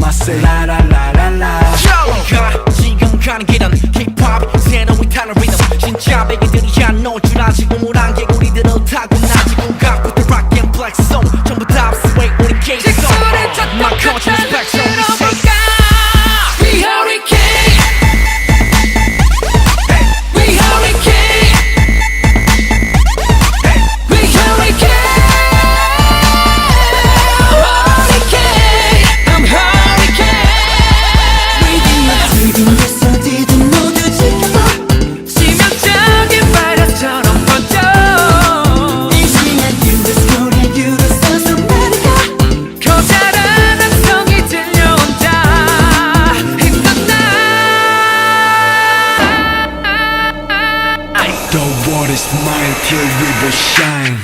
I say la la la la la. 우리가 지금 가는 길은 힙합 새로운 탄을 리듬 진짜 베개들이 안 놓을 줄 아지 우물한 개구리들을 타고 나 지금 갖고 the rock and black song 전부 다 sway 우리 K-song 막 커지는 스펙션 we say We hurricane We hurricane We hurricane Hurricane I'm hurricane 지금 몇 어디든 모두 지켜봐. 치명적인 바이러스처럼 번져 이 시간 유로스 노래 유로스 아메리카. 커다란 함성이 들려온다 In the night The world is mine till we will shine.